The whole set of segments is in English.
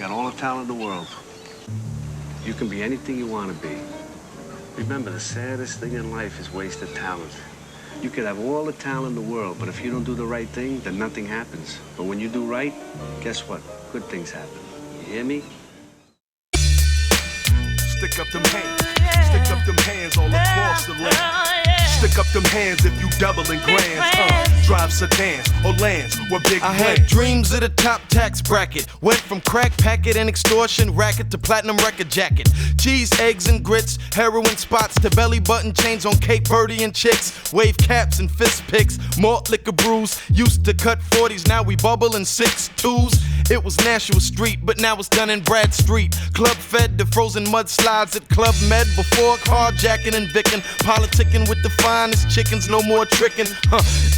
got all the talent in the world. You can be anything you want to be. Remember, the saddest thing in life is wasted talent. You could have all the talent in the world, but if you don't do the right thing, then nothing happens. But when you do right, guess what? Good things happen. You hear me? Stick up them hands. Stick up them hands all across the land. Stick up them hands if you doubling grands. Drive sedans or lands with big I had dreams of the top tax bracket. Went from crack packet and extortion racket to platinum record jacket. Cheese, eggs, and grits, heroin spots to belly button chains on Cape Verdean chicks. Wave caps and fist picks, malt liquor brews. Used to cut 40s, now we bubble in 6.2s. It was Nashua Street, but now it's done in Brad Street. Club fed to frozen mudslides at Club Med before carjacking and vicking. Politicking with the finest chickens, no more tricking.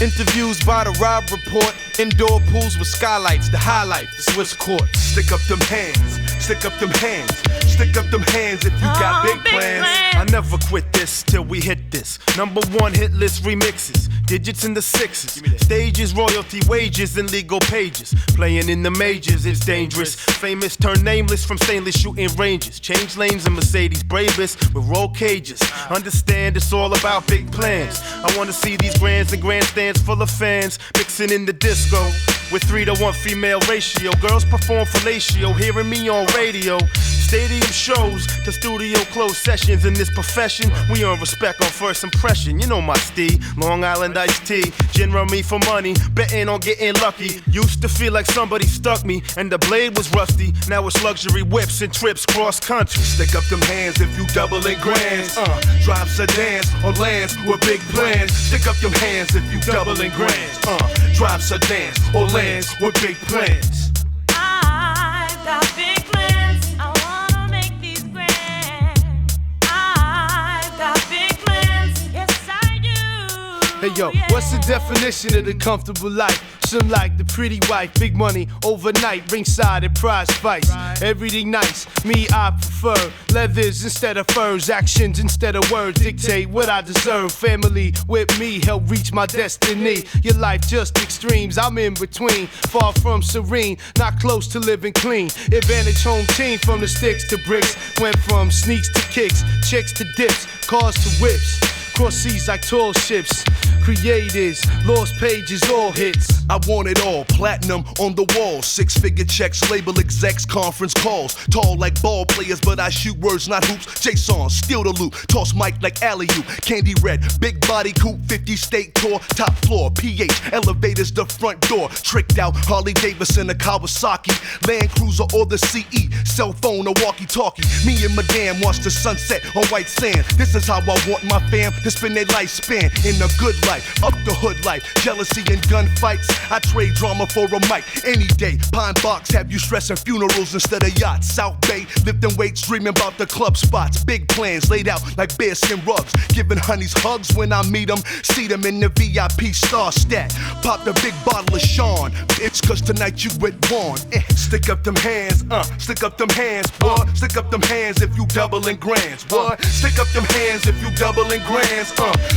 Interviews by the Rob Report. Indoor pools with skylights, the highlight, the Swiss courts. Stick up them hands, stick up them hands. Stick up them hands if you got big plans. I never quit this till we hit this. #1 hit list remixes, digits in the sixes. Stages, royalty, wages, and legal pages. Playing in the majors, it's dangerous. Famous turn nameless from stainless shooting ranges. Change lanes in Mercedes bravest with roll cages. Understand it's all about big plans. I wanna see these grands and grandstands full of fans. Mixing in the disco with 3-to-1 female ratio. Girls perform fellatio, hearing me on radio. Stadium shows to studio closed sessions. In this profession, we earn respect on first impression. You know my steed, Long Island iced tea. Gin run me for money, betting on getting lucky. Used to feel like somebody stuck me and the blade was rusty. Now it's luxury whips and trips cross country. Stick up them hands if you doubling grands. Drive sedans or lands with big plans. Stick up them hands if you doubling grands. Drive sedans or lands with big plans. I've got big plans. I wanna make these grand. I've got big plans. Yes, I do. Hey yo, what's the definition of the comfortable life? Some like the pretty wife, big money, overnight, ringside at prize fights. Everything nice, me I prefer leathers instead of furs, actions instead of words dictate what I deserve. Family with me help reach my destiny. Your life just extremes, I'm in between, far from serene, not close to living clean. Advantage home team from the sticks to bricks, went from sneaks to kicks, chicks to dips, cars to whips. Cross seas like tall ships, creators, lost pages, all hits. I want it all, platinum on the wall. 6-figure checks, label execs, conference calls. Tall like ball players, but I shoot words, not hoops. Jaysaun, steal the loot, toss mic like alley-oop. Candy red, big body coupe, 50 state tour. Top floor, PH, elevators, the front door. Tricked out, Harley Davidson, a Kawasaki. Land Cruiser or the CE, cell phone, a walkie-talkie. Me and Madame watch the sunset on white sand. This is how I want my fam to spend their lifespan in a good life, up the hood life, jealousy and gunfights. I trade drama for a mic any day. Pine Box have you stressing funerals instead of yachts. South Bay lifting weights, dreaming about the club spots. Big plans laid out like bearskin rugs. Giving honeys hugs when I meet them. See them in the VIP star stat. Pop the big bottle of Sean. It's cause tonight you with Juan. Stick up them hands, stick up them hands, boy. Stick up them hands if you doubling grands, boy. Stick up them hands if you doubling grands.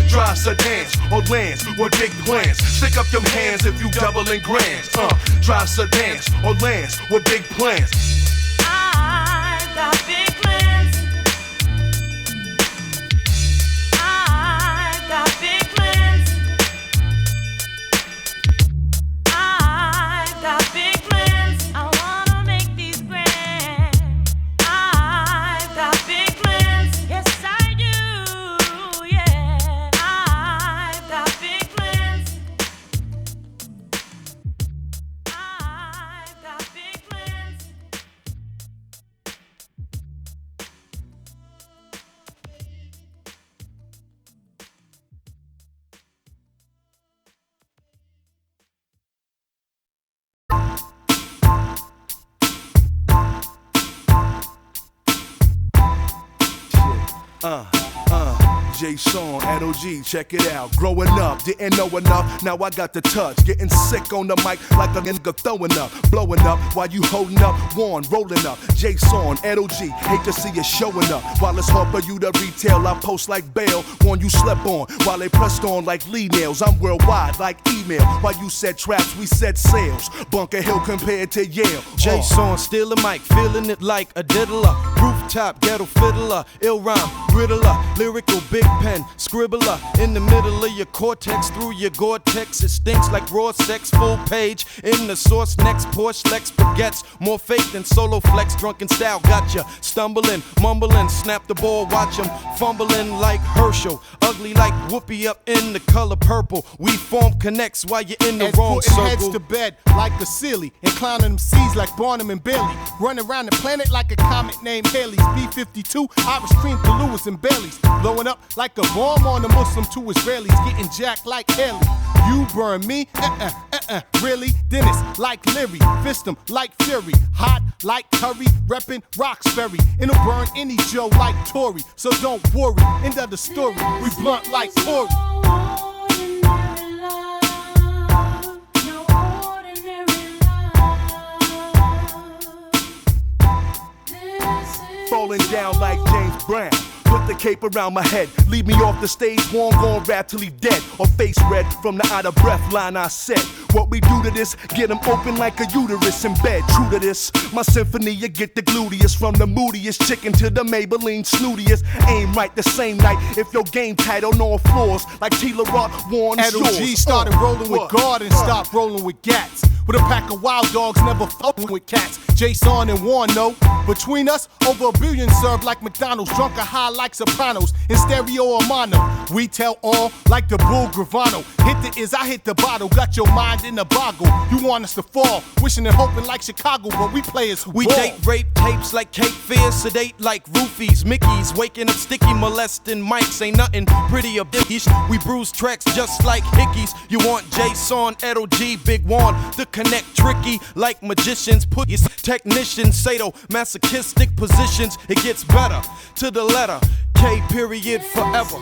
Drive sedans or lands with big plans. Stick up them hands if you doubling grands. Drive sedans or lands with big plans. I've got big plans. I've got big plans. I've got big plans. I wanna make these grand. I've got big plans. Yes, I do. Yeah, I've got big plans. I've got big plans. Jaysaun, LOG, check it out. Growing up, didn't know enough, now I got the touch. Getting sick on the mic like a nigga throwing up. Blowing up while you holding up, Juan rolling up. Jaysaun, LOG, hate to see you showing up. While it's hard for you to retail, I post like bail. One you slept on, while they pressed on like Lee nails. I'm worldwide like email. While you said traps, we said sales. Bunker Hill compared to Yale. Jaysaun, steal a mic, feeling it like a diddler. Rooftop, ghetto fiddler, ill rhyme, riddler, lyrical big pen, scribbler. In the middle of your cortex, through your Gore-Tex, it stinks like raw sex. Full page in the source, next Porsche Lex baguettes, more fake than solo flex. Drunken style, gotcha, stumbling, mumbling, snap the ball, watch him fumbling like Herschel, ugly like Whoopi up in the color purple. We form connects while you're in the wrong putting circle. Heads to bed like a silly, and clowning them C's like Barnum and Bailey. Running around the planet like a comet named Haley's. B-52, Irish cream for Lewis and Bailey's. Blowing up like a bomb on the Muslim to Israelis. Getting jacked like Haley. You burn me? Really? Dennis like Leary. Fist 'em like Fury. Hot like Curry. Reppin' Roxbury. It'll burn any Joe like Tory. So don't worry. End of the story. We blunt like Tory. Falling down like James Brown. Put the cape around my head, leave me off the stage, Juan gon' rap till he dead. Or face red from the out of breath line I said. What we do to this, get him open like a uterus in bed. True to this, my symphony, you get the gluteus. From the moodiest chicken to the Maybelline snootiest. Aim right the same night, if your game tight on all floors. Like Tila Rock, Juan is yours. LOG started rolling with guard and stopped rolling with gats. With a pack of wild dogs, never fucking with cats. Jaysaun and Juan, no. Between us, over $1 billion served like McDonald's. Drunk or high like Sopranos. In stereo or mono. We tell all like the Bull Gravano. Hit the is, I hit the bottle. Got your mind in a boggle. You want us to fall. Wishing and hoping like Chicago, but we players who We ball. date rape tapes like Cape Fear, sedate like roofies, Mickeys, waking up sticky, molesting mics, ain't nothing pretty or biggish. We bruise tracks just like hickeys. You want Jaysaun, LOG, Big Juan, the connect tricky like magicians, put your technicians, sadomasochistic positions. It gets better to the letter, K period forever.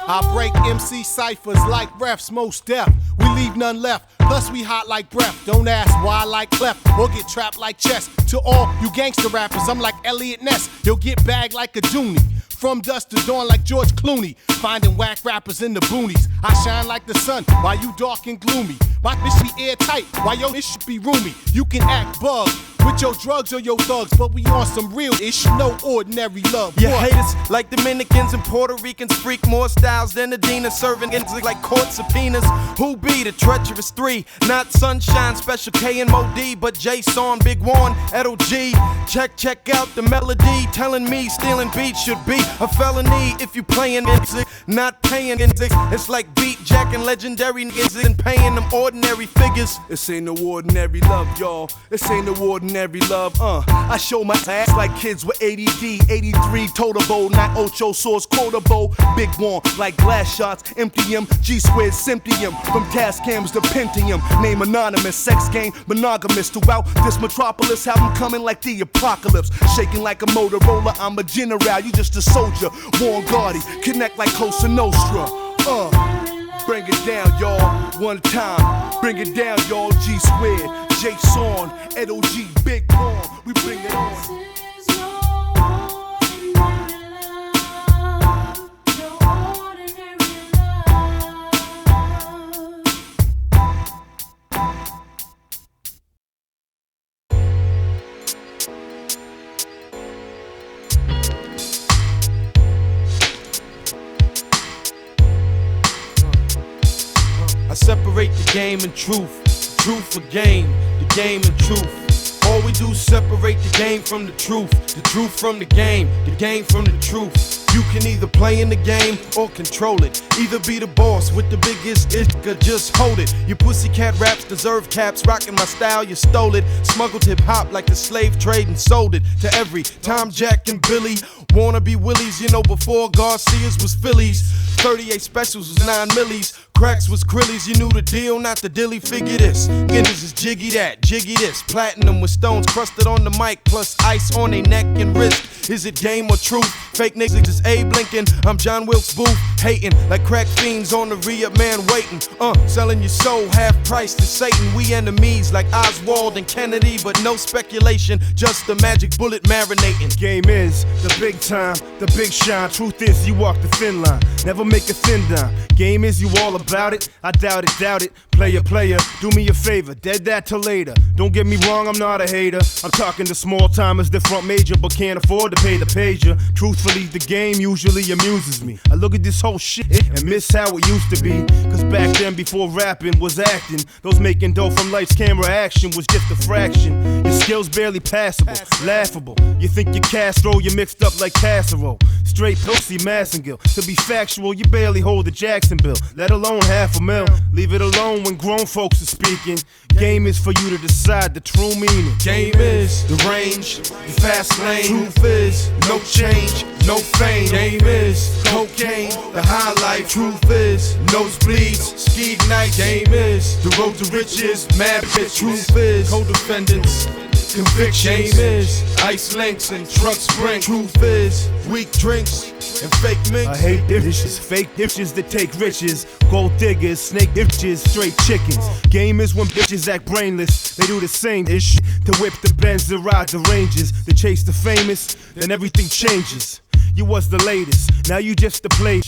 I break MC ciphers like refs, most deaf. We leave none left. Plus we hot like breath. Don't ask why I like clef or get trapped like chess. To all you gangster rappers, I'm like Elliot Ness. You'll get bagged like a dooney. From dusk to dawn like George Clooney. Finding whack rappers in the boonies. I shine like the sun while you dark and gloomy. My bitch be airtight while your ish be roomy. You can act bug with your drugs or your thugs, but we on some real ish, no ordinary love. You What? hate us like Dominicans and Puerto Ricans, freak more styles than Adina, serving ends like court subpoenas. Who be the treacherous three? Not Sunshine, Special K and Mo D, but Jaysaun, Big Juan, LOG. Check out the melody, telling me stealing beats should be a felony if you playing music, not paying music. It's like beat jacking legendary niggas and paying them ordinary figures. This ain't no ordinary love, y'all. This ain't no ordinary love, I show my ass like kids with ADD, 83 Totabo, not Ocho Source Quotable. Big Juan like glass shots, empty him, G squared, empty him. From task cams to Pentium, name anonymous, sex game, monogamous. Throughout this metropolis, have them coming like the apocalypse. Shaking like a Motorola, I'm a general, you just a soldier. Juan Gotti, connect like Cosa Nostra. Bring it down, y'all, one time. Bring it down, y'all, G squared, Jaysaun, LOG, Big Juan. We bring it on. I separate the game and truth, truth for game, the game and truth. All we do is separate the game from the truth from the game from the truth. You can either play in the game or control it. Either be the boss with the biggest ish, or just hold it. Your pussycat raps deserve caps. Rocking my style, you stole it. Smuggled hip hop like the slave trade and sold it to every Tom, Jack, and Billy. Wanna be Willies, you know, before Garcias was Phillies. 38 specials was 9 millies. Cracks was Krillies, you knew the deal, not the dilly. Figure this, niggas is jiggy that, jiggy this. Platinum with stones crusted on the mic, plus ice on they neck and wrist. Is it game or truth? Fake niggas is Abe Lincoln. I'm John Wilkes Booth, hating like crack fiends on the re-up man waiting. Selling your soul half price to Satan. We enemies like Oswald and Kennedy, but no speculation, just the magic bullet marinating. Game is the big time, the big shine. Truth is, you walk the thin line, never make a thin dime. Game is you all about it. I doubt it, doubt it. Player, do me a favor, dead that till later. Don't get me wrong, I'm not a hater. I'm talking to small timers that front major but can't afford to pay the pager. Truthfully, the game usually amuses me. I look at this whole shit and miss how it used to be. Cause back then, before rapping was acting, those making dough from lights, camera, action was just a fraction. Your skills barely passable, laughable. You think you're Castro, you're mixed up like casserole. Straight pussy Massengill. To be factual, you barely hold the Jacksonville, let alone half a mil. Leave it alone when grown folks are speaking. Game is for you to decide the true meaning. Game is the range, the fast lane. Truth is no change, no fame. Game is cocaine, the high life. Truth is nosebleeds, ski night. Game is the road to riches, mad bitch. Truth is co-defendants, convictions. Game is ice links and truck sprint. Truth is weak drinks and fake minks. I hate dishes, fake dishes that take riches. Gold diggers, snake dishes, straight chickens. Game is when bitches act brainless. They do the same ish to whip the Benz that ride the ranges. They chase the famous, then everything changes. You was the latest, now you just the play.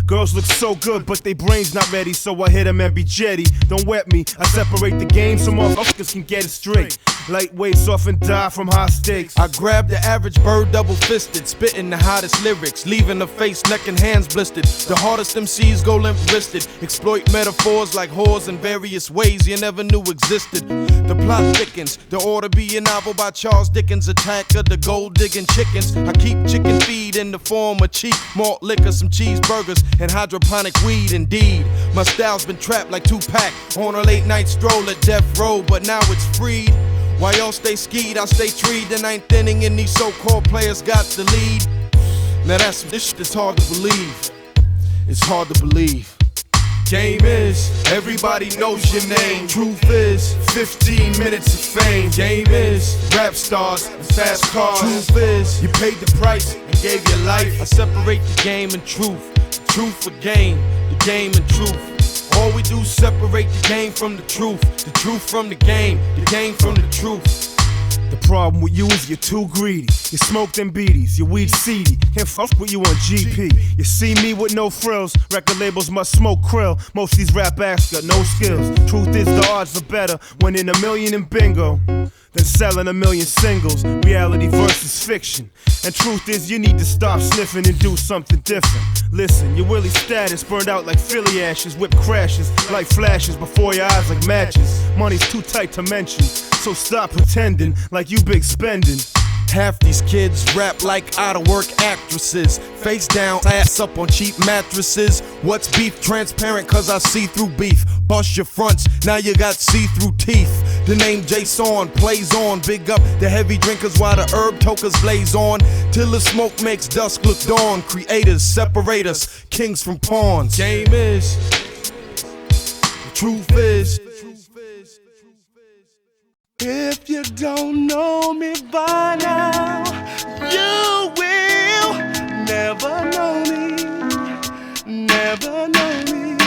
Girls look so good, but they brains not ready, so I hit them and be jetty. Don't wet me, I separate the game so motherfuckers can get it straight. Lightweights often die from high stakes. I grab the average bird double-fisted, spitting the hottest lyrics, leaving the face, neck, and hands blistered. The hardest MCs go limp-wristed, exploit metaphors like whores in various ways you never knew existed. The plot thickens, there ought to be a novel by Charles Dickens, Attack of the Gold-Digging Chickens. I keep chicken feed in the form of cheap malt liquor, some cheeseburgers, and hydroponic weed. Indeed, my style's been trapped like Tupac on a late-night stroll at death row, but now it's freed. While y'all stay skied, I stay treed. The ninth inning and these so-called players got the lead. Now that's this shit that's hard to believe. It's hard to believe. Game is, everybody knows your name. Truth is, 15 minutes of fame. Game is, rap stars and fast cars. Truth is, you paid the price and gave your life. I separate the game and truth. The truth for game, the game and truth. All we do is separate the game from the truth from the game from the truth. The problem with you is you're too greedy. You smoke them beaties, your weed seedy. Can't fuck with you on GP. You see me with no frills. Record labels must smoke krill. Most of these rap acts got no skills. Truth is the odds are better when in a million in bingo than selling a million singles. Reality versus fiction. And truth is you need to stop sniffing and do something different. Listen, your Willie status burned out like Philly ashes. Whip crashes like flashes before your eyes like matches. Money's too tight to mention, so stop pretending like you big spending. Half these kids rap like out-of-work actresses. Face down, ass up on cheap mattresses. What's beef? Transparent cause I see through beef. Bust your fronts, now you got see-through teeth. The name Jaysaun plays on. Big up the heavy drinkers while the herb tokers blaze on. Till the smoke makes dusk look dawn. Kreators separate us, kings from pawns. Game is, the truth is. If you don't know me by now, you will never know me, never know me.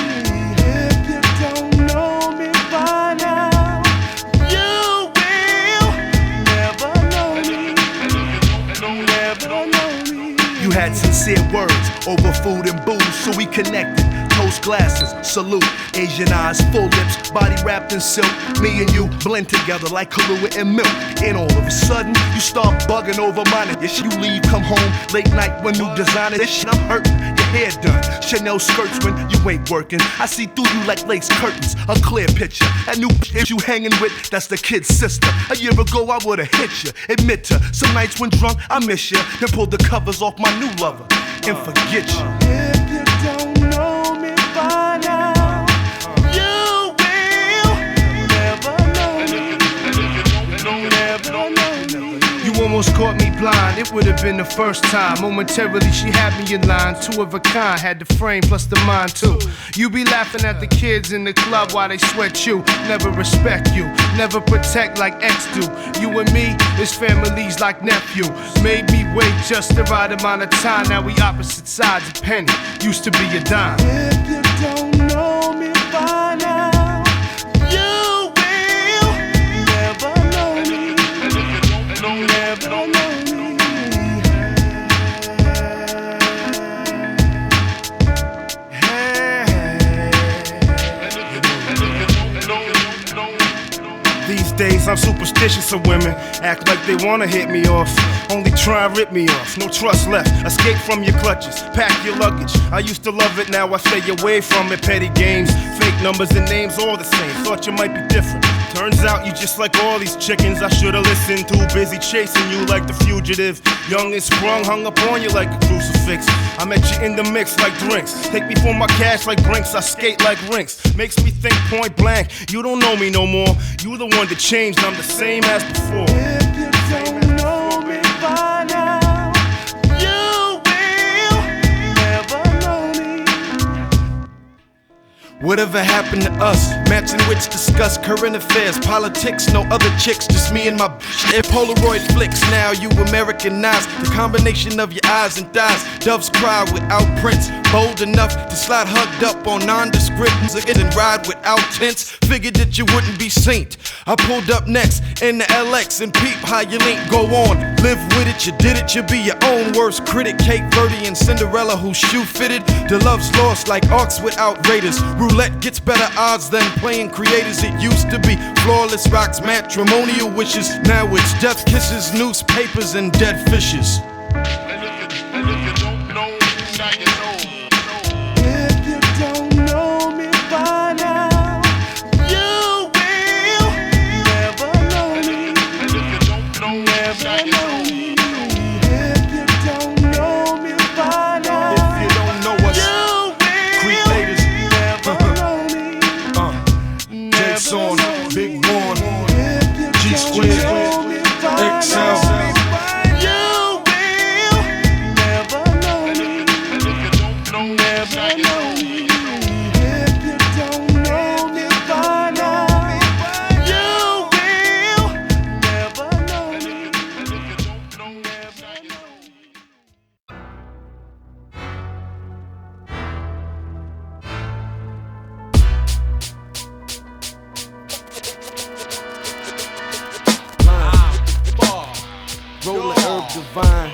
If you don't know me by now, you will never know me, never know me. You had sincere words over food and booze, so we connected. Toast glasses, salute, Asian eyes, full lips, body wrapped in silk. Me and you blend together like Kahlua and milk. And all of a sudden, you start bugging over mine. Yes, you leave, come home late night when new designer. This shit, I'm hurting. Your hair done, Chanel skirts when you ain't working. I see through you like lace curtains, a clear picture. That new bitch you hanging with, that's the kid's sister. A year ago, I would've hit you. Admit to some nights when drunk, I miss you. Then pulled the covers off my new lover. and forget you. If you don't know me by now, you will never know me. Never know me. You almost caught me blind, it would have been the first time. Momentarily she had me in line, two of a kind. Had the frame plus the mind too. You be laughing at the kids in the club while they sweat you. Never respect you, never protect like X do. You and me is families like nephew. Made me wait just the right amount of time. Now we opposite sides of penny, used to be a dime. If you don't know me by now, you will never know me. Never know me. These days I'm superstitious of women. Act like they wanna hit me off, only try and rip me off. No trust left, escape from your clutches, pack your luggage. I used to love it, now I stay away from it. Petty games, fake numbers and names all the same. Thought you might be different, turns out you just like all these chickens. I should've listened, too busy chasing you like the fugitive. Young and sprung, hung up on you like a crucifix. I met you in the mix like drinks. Take me for my cash like Brinks, I skate like rinks. Makes me think point blank, you don't know me no more. You the one that changed, I'm the same as before. If you don't know me by now, you will never know me. Whatever happened to us? Matching which discuss current affairs, politics, no other chicks, just me and my bitch. If Polaroid flicks, now you Americanize the combination of your eyes and thighs. Doves cry without prints, bold enough to slide hugged up on nondescript and ride without tents. Figured that you wouldn't be saint. I pulled up next in the LX and peep how you link. Go on, live with it, you did it, you be your own worst critic. Cape Verde and Cinderella whose shoe fitted. The love's lost like Arcs without Raiders. Roulette gets better odds than playing Kreators. It used to be flawless rocks, matrimonial wishes. Now it's death kisses, newspapers, and dead fishes. If you don't know me by now, you will never know me. Never know me. If you don't know me by now, If you don't know us, you will Kreators, never know me. Jaysaun, Big Juan, If you G don't Squared, know me by XL. now, you will never know me. Never know me. If you don't know me by now, you will never know me. Rolling herb divine.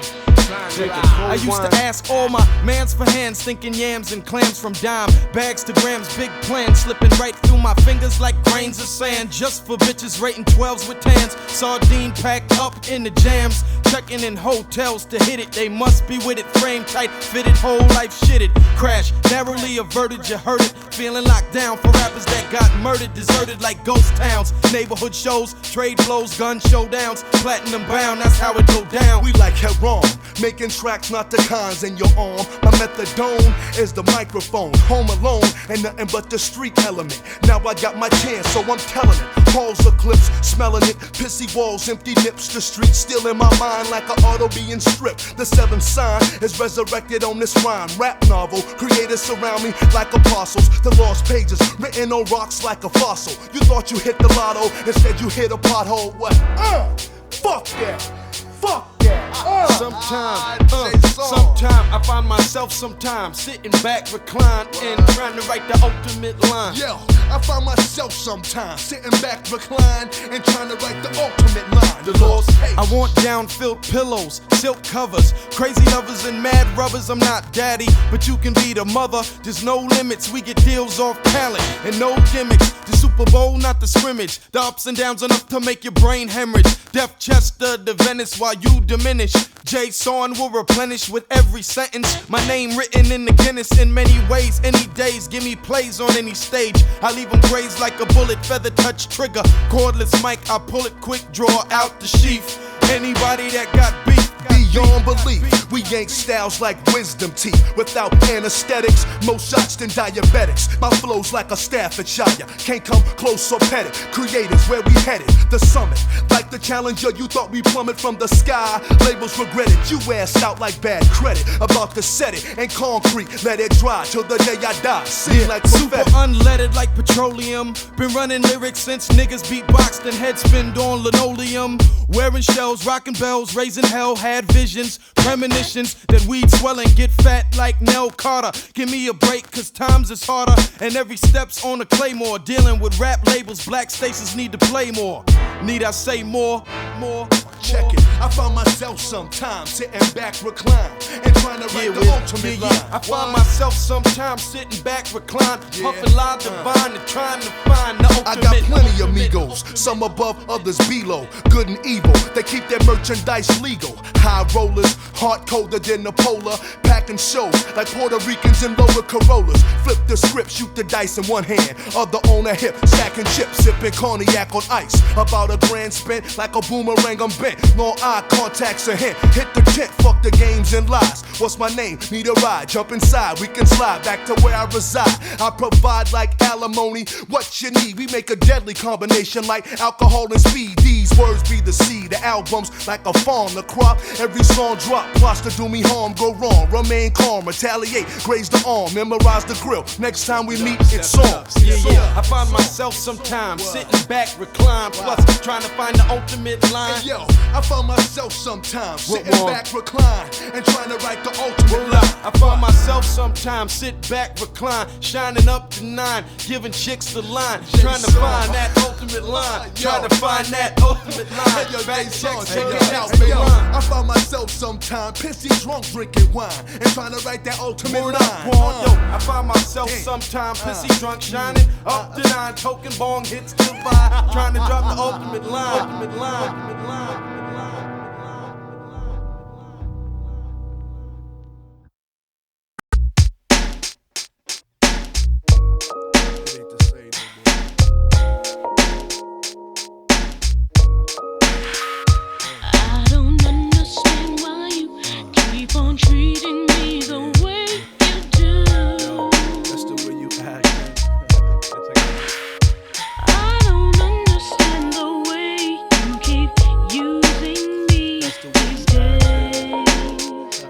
I used to ask all my mans for hands, thinking yams and clams from dime bags to grams. Big plans slipping right through my fingers like grains of sand. Just for bitches rating 12s with tans. Sardine packed up in the jams. Checking in hotels to hit it. They must be with it. Frame tight, fitted, whole life shitted. Crash, narrowly averted, you heard it. Feeling locked down for rappers that got murdered. Deserted like ghost towns. Neighborhood shows, trade blows, gun showdowns. Platinum bound, that's how it go down. We like heroin, making tracks, not the cons in your arm. My methadone is the microphone. Home alone and nothing but the street element. Now I got my chance, so I'm telling it. Calls eclipse, smelling it. Pissy walls, empty nips. The street still in my mind like an auto being stripped. The seventh sign is resurrected on this rhyme. Rap novel, creators surround me like apostles. The lost pages written on rocks like a fossil. You thought you hit the lotto, instead you hit a pothole. What? Fuck that. Fuck that. Sometime I find myself sometimes sitting back, reclined, and trying to write the ultimate line. Yo, I find myself sometimes sitting back, reclined, and trying to write the ultimate line. The Lord's hate. I want down-filled pillows, silk covers, crazy lovers and mad rubbers. I'm not daddy, but you can be the mother. There's no limits, we get deals off talent and no gimmicks. The Super Bowl, not the scrimmage. The ups and downs enough to make your brain hemorrhage. Deaf Chester, the Venice while you diminish. Jaysaun will replenish with every sentence. My name written in the Guinness in many ways, any days. Give me plays on any stage. I leave them grazed like a bullet, feather touch trigger. Cordless mic, I pull it quick, draw out the sheath. Anybody that got beef, Be beyond belief. We yank styles like wisdom teeth. Without anesthetics, more shots than diabetics. My flow's like a Staffordshire, can't come close or pet it. Creators, where we headed, the summit. Like the Challenger, you thought we plummet from the sky. Labels regretted, you ass out like bad credit. About to set it in concrete, let it dry till the day I die. Sing like super prophetic. unleaded like petroleum. Been running lyrics since niggas beatboxed and head spinned on linoleum. Wearing shells, rocking bells, raising hell. Had visions, premonitions that we'd swell and get fat like Nell Carter. Give me a break, cause times is harder. And every step's on a claymore. Dealing with rap labels, black stations need to play more. Need I say more? Check it. I find myself sometimes sitting back, reclined, and trying to write the ultimate line. I find myself sometimes sitting back, reclined, puffing loud divine and trying to find the ultimate. I got plenty of amigos, some above, others below. Good and evil, they keep their merchandise legal. High rollers, hard colder than the polar, packing shows like Puerto Ricans in lower Corollas. Flip the script, shoot the dice in one hand, other on a hip, stacking chips, sipping cognac on ice. About a grand spent like a boomerang, I'm bent. No eye contact's a hint. Hit the tent, fuck the games and lies. What's my name? Need a ride, jump inside, we can slide back to where I reside. I provide like alimony, what you need. We make a deadly combination like alcohol and speed. These words be the seed, the albums like a farm, the crop. Every song drop, plots to do me harm, go wrong. Remain calm, retaliate, graze the arm, memorize the grill. Next time we meet, it's on. Yeah. I find myself sometimes sitting back, reclined, plus trying to find the ultimate line. Hey, yo, I find myself sometimes sitting back, reclined, and trying to write the ultimate line. I find myself sometimes sit back, recline, shining up to 9, giving chicks the line, trying to find that ultimate line, trying to find that ultimate line. Hey, yo, Back Jaysaun, checks, check taking it out out, the yo. line. I find myself sometimes pissy drunk drinking wine and trying to write that ultimate Word line. up, Juan, yo, I find myself sometimes pissy drunk, shining up to 9, token bong hits to vibe, trying to drop the ultimate line. I don't understand why you keep on treating me the way you do. That's the way you act. I don't understand the way you keep using me these days.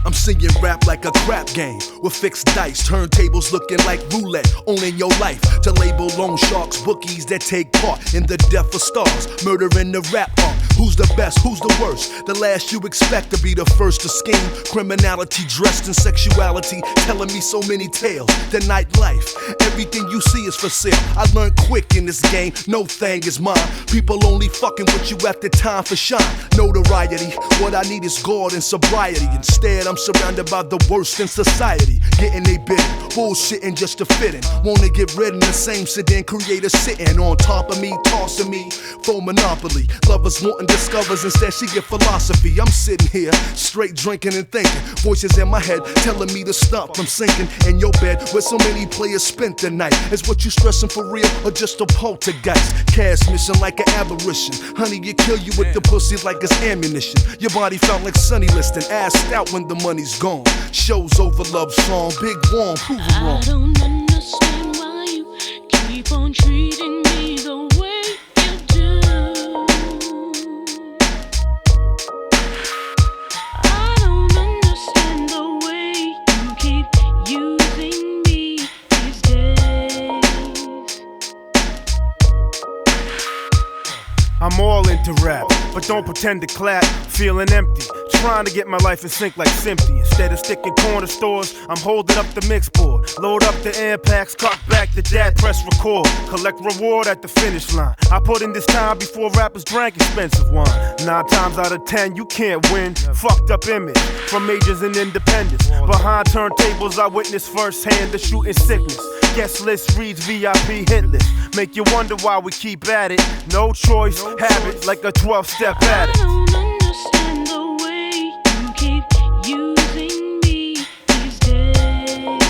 I'm singing rap like a crap game with fixed dice, turntables looking like roulette, owning your life to label loan sharks, bookies that take part in the death of stars, murdering the rap art. Who's the best? Who's the worst? The last you expect to be the first to scheme. Criminality dressed in sexuality, telling me so many tales. The nightlife, everything you see is for sale. I learned quick in this game, no thing is mine. People only fucking with you at the time for shine. Notoriety, what I need is God and sobriety. Instead, I'm surrounded by the worst in society. Getting they bid, bullshitting just to fit in. Wanna get rid of the same sedan creator sitting on top of me, tossing me for monopoly. Lovers wanting discovers, instead she get philosophy. I'm sitting here, straight drinking and thinking. Voices in my head telling me to stop from sinking in your bed where so many players spent the night. Is what you stressing for real or just a poltergeist? Cash mission like an aberration. Honey, you kill you with the pussy like it's ammunition. Your body felt like Sunny Liston, assed out when the money's gone. Shows over love song, Big Juan, prove it wrong. I don't understand why you keep on treating me the way you do. I don't understand the way you keep using me these days. I'm all into rap, but don't pretend to clap, feeling empty. Trying to get my life in sync like Simpy. Instead of sticking corner stores, I'm holding up the mix board. Load up the air packs, cock back the dad, press record. Collect reward at the finish line. I put in this time before rappers drank expensive wine. 9 times out of 10, you can't win. Fucked up image from majors and independents. Behind turntables, I witness firsthand the shooting sickness. Guest list reads VIP hit list. Make you wonder why we keep at it. No choice, habit like a 12-step I addict. don't understand the way you keep using me these days.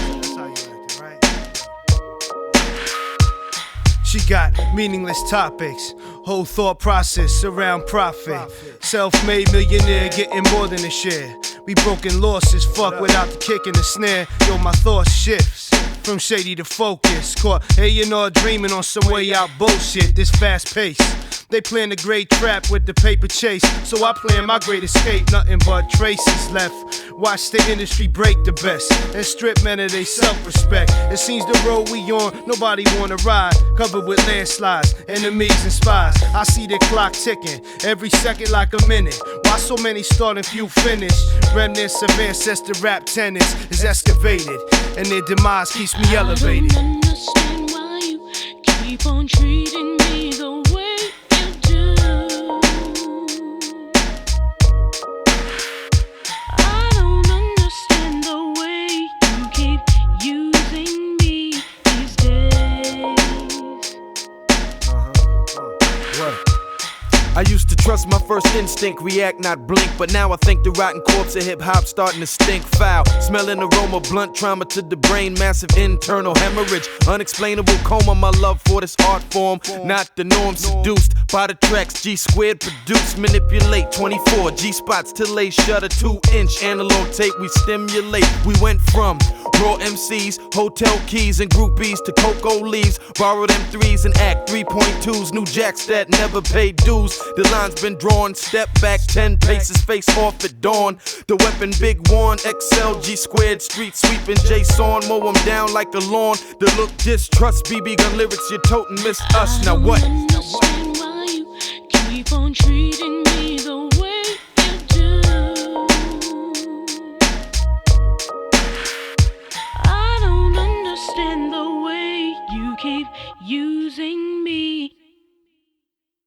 She got meaningless topics, Whole thought process around profit. Self-made millionaire getting more than a share. We broken losses, fuck without the kick and the snare. Yo, my thoughts shifts from shady to focus. Caught A&R dreaming on some way out bullshit. This fast pace. They plan a great trap with the paper chase. So I plan my great escape, nothing but traces left. Watch the industry break the best and strip men of their self-respect. It seems the road we on, nobody wanna ride. Covered with landslides, enemies and spies. I see the clock ticking, every second like a minute. Why so many start and few finish? Remnants of ancestor rap tenants is excavated, and their demise keeps me elevated. I don't understand why you keep on treating me the way you do. I don't understand the way you keep using me these days. I used to trust my first instinct, react, not blink. But now I think the rotten corpse of hip-hop starting to stink foul. Smelling aroma, blunt trauma to the brain, massive internal hemorrhage, unexplainable coma. My love for this art form, not the norm. Seduced by the tracks, G squared produce, manipulate 24 G-spots till they shut a 2-inch analog tape. We stimulate, we went from raw MCs, hotel keys and groupies to cocoa leaves. Borrowed M3s and act 3.2s, new jacks that never paid dues. The line's been drawn, step back 10 paces, face off at dawn. The weapon, big Juan, XL, G squared, street sweeping, Jaysaun, mow 'em down like a lawn. The look, distrust, BB gun lyrics, you totin' miss us. Now what? I don't understand why you keep on treating me the way you do. I don't understand the way you keep using me.